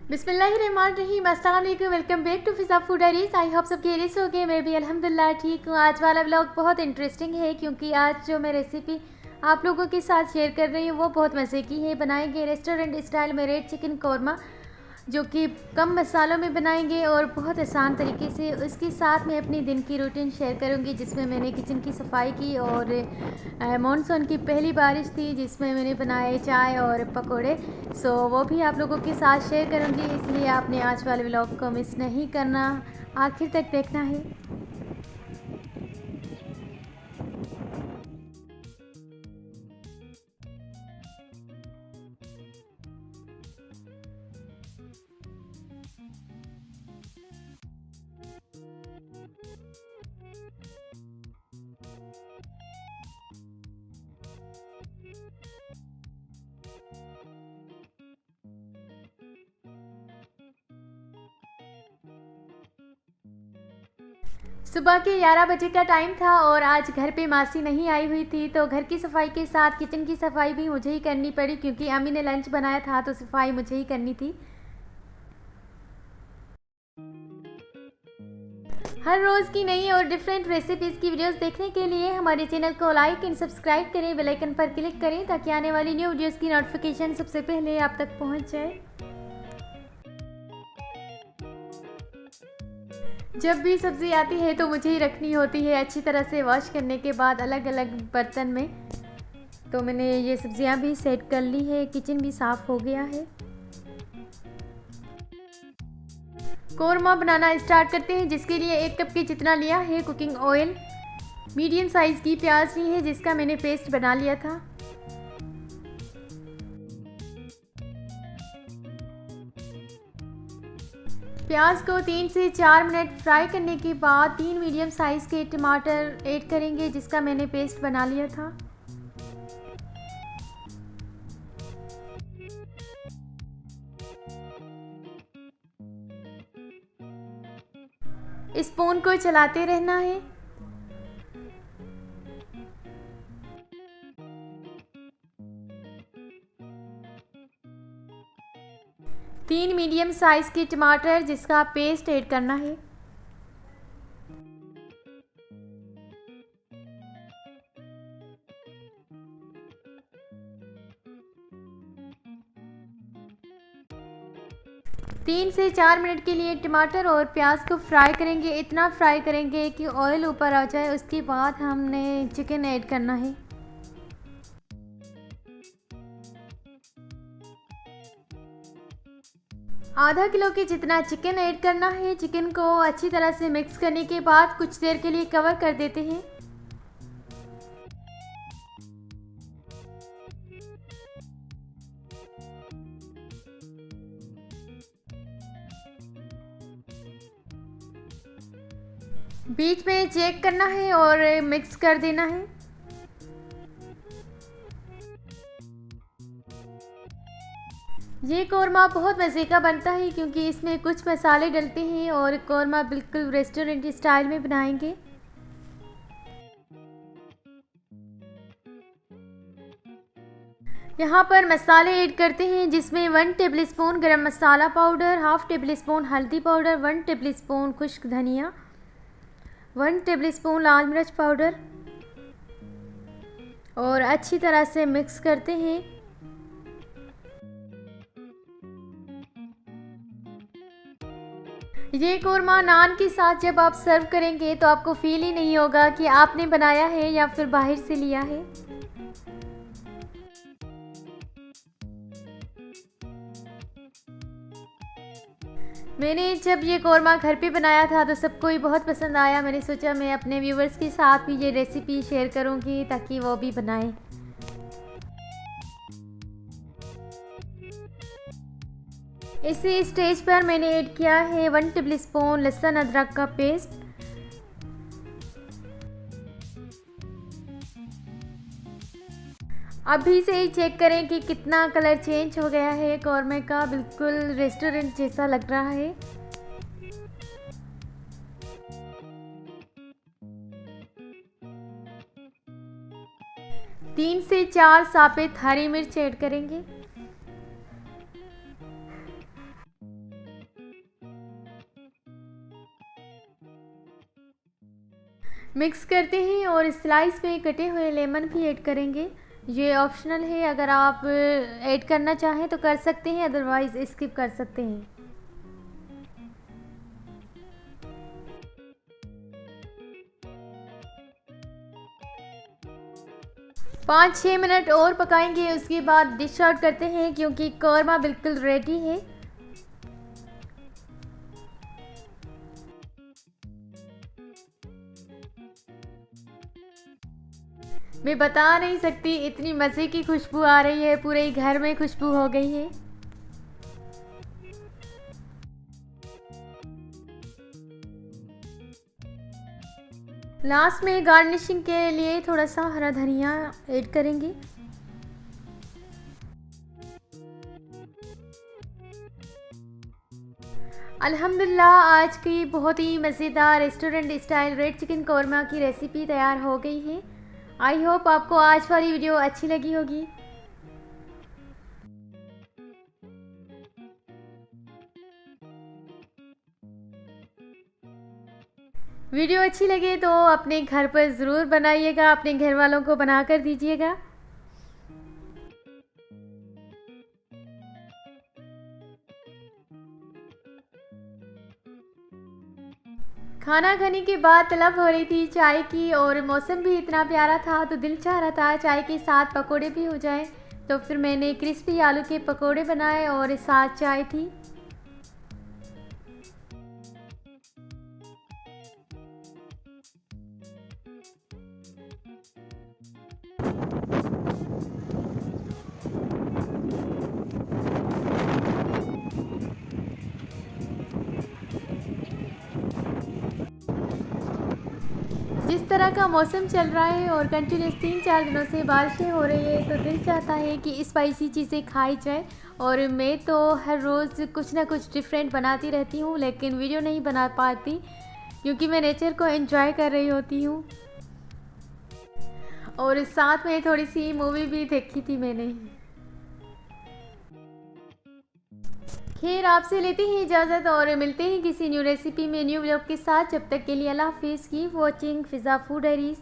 बिस्मिल्लाहिर्रहमानिर्रहीम, अस्सलाम वालेकुम। Welcome back to Fiza food diaries. I hope सब खैरियत से हो गए। मैं भी अल्हम्दुलिल्लाह ठीक हूँ। आज वाला व्लॉग बहुत इंटरेस्टिंग है क्योंकि आज जो मैं रेसिपी आप लोगों के साथ शेयर कर रही हूँ वो बहुत मज़े की है। बनाएंगे रेस्टोरेंट स्टाइल में रेड चिकन कौरमा, जो कि कम मसालों में बनाएंगे और बहुत आसान तरीके से। उसके साथ मैं अपनी दिन की रूटीन शेयर करूंगी जिसमें मैंने किचन की सफाई की और मानसून की पहली बारिश थी जिसमें मैंने बनाए चाय और पकोड़े। सो वो भी आप लोगों के साथ शेयर करूंगी, इसलिए आपने आज वाले व्लॉग को मिस नहीं करना, आखिर तक देखना है। सुबह के 11 बजे का टाइम था और आज घर पे मासी नहीं आई हुई थी, तो घर की सफाई के साथ किचन की सफाई भी मुझे ही करनी पड़ी क्योंकि अम्मी ने लंच बनाया था तो सफाई मुझे ही करनी थी। हर रोज़ की नई और डिफरेंट रेसिपीज़ की वीडियोस देखने के लिए हमारे चैनल को लाइक एंड सब्सक्राइब करें, बेल आइकन पर क्लिक करें ताकि आने वाली न्यू वीडियोस की नोटिफिकेशन सबसे पहले आप तक पहुंच जाए। जब भी सब्ज़ी आती है तो मुझे ही रखनी होती है अच्छी तरह से वॉश करने के बाद अलग अलग बर्तन में। तो मैंने ये सब्ज़ियां भी सेट कर ली है, किचन भी साफ़ हो गया है। कौरमा बनाना स्टार्ट करते हैं, जिसके लिए 1 कप के जितना लिया है कुकिंग ऑयल। मीडियम साइज़ की प्याज ली है जिसका मैंने पेस्ट बना लिया था। प्याज को 3 से 4 मिनट फ्राई करने के बाद 3 मीडियम साइज़ के टमाटर ऐड करेंगे जिसका मैंने पेस्ट बना लिया था। स्पून को चलाते रहना है। तीन मीडियम साइज़ के टमाटर जिसका पेस्ट ऐड करना है। तीन से 4 मिनट के लिए टमाटर और प्याज को फ्राई करेंगे। इतना फ्राई करेंगे कि ऑयल ऊपर आ जाए। उसके बाद हमने चिकन ऐड करना है। आधा किलो के जितना चिकन ऐड करना है। चिकन को अच्छी तरह से मिक्स करने के बाद कुछ देर के लिए कवर कर देते हैं। बीच में चेक करना है और मिक्स कर देना है। ये कौरमा बहुत मज़े का बनता है क्योंकि इसमें कुछ मसाले डलते हैं और कौरमा बिल्कुल रेस्टोरेंट स्टाइल में बनाएंगे। यहाँ पर मसाले ऐड करते हैं जिसमें 1 टेबलस्पून गरम मसाला पाउडर, हाफ टेबल स्पून हल्दी पाउडर, 1 टेबल स्पून खुश्क धनिया, 1 टेबलस्पून लाल मिर्च पाउडर और अच्छी तरह से मिक्स करते हैं। ये कौरमा नान के साथ जब आप सर्व करेंगे तो आपको फील ही नहीं होगा कि आपने बनाया है या फिर बाहर से लिया है। मैंने जब ये कौरमा घर पे बनाया था तो सबको ही बहुत पसंद आया। मैंने सोचा मैं अपने व्यूवर्स के साथ भी ये रेसिपी शेयर करूंगी ताकि वो भी बनाएं। इसी स्टेज पर मैंने ऐड किया है 1 टेबलस्पून लहसुन अदरक का पेस्ट। अभी से ही चेक करें कि कितना कलर चेंज हो गया है कौरमे का, बिल्कुल रेस्टोरेंट जैसा लग रहा है। तीन से 4 सफ़ेद हरी मिर्च ऐड करेंगे। मिक्स करते हैं और स्लाइस में कटे हुए लेमन भी ऐड करेंगे। ये ऑप्शनल है, अगर आप ऐड करना चाहें तो कर सकते हैं, अदरवाइज़ स्किप कर सकते हैं। 5-6 मिनट और पकाएंगे, उसके बाद डिश आउट करते हैं क्योंकि कौरमा बिल्कुल रेडी है। मैं बता नहीं सकती, इतनी मज़े की खुशबू आ रही है, पूरे घर में खुशबू हो गई है। लास्ट में गार्निशिंग के लिए थोड़ा सा हरा धनिया ऐड करेंगे। अल्हम्दुलिल्लाह, आज की बहुत ही मज़ेदार restaurant style red chicken korma की रेसिपी तैयार हो गई है। आई होप आपको आज वाली वीडियो अच्छी लगी होगी। वीडियो अच्छी लगे तो अपने घर पर ज़रूर बनाइएगा, अपने घर वालों को बना कर दीजिएगा। खाना खाने के बाद तलब हो रही थी चाय की और मौसम भी इतना प्यारा था तो दिल चाह रहा था चाय के साथ पकोड़े भी हो जाए, तो फिर मैंने क्रिस्पी आलू के पकोड़े बनाए और साथ चाय थी। जिस तरह का मौसम चल रहा है और कंटिन्यूस 3-4 दिनों से बारिशें हो रही है तो दिल चाहता है कि स्पाइसी चीज़ें खाई जाए। और मैं तो हर रोज़ कुछ ना कुछ डिफरेंट बनाती रहती हूँ, लेकिन वीडियो नहीं बना पाती क्योंकि मैं नेचर को एंजॉय कर रही होती हूँ। और साथ में थोड़ी सी मूवी भी देखी थी मैंने। खैर, आपसे लेते हैं इजाज़त और मिलते हैं किसी न्यू रेसिपी में न्यू व्लॉग के साथ। जब तक के लिए अल्लाह हाफिज़। कीप वॉचिंग फिज़ा फूड डायरीज़।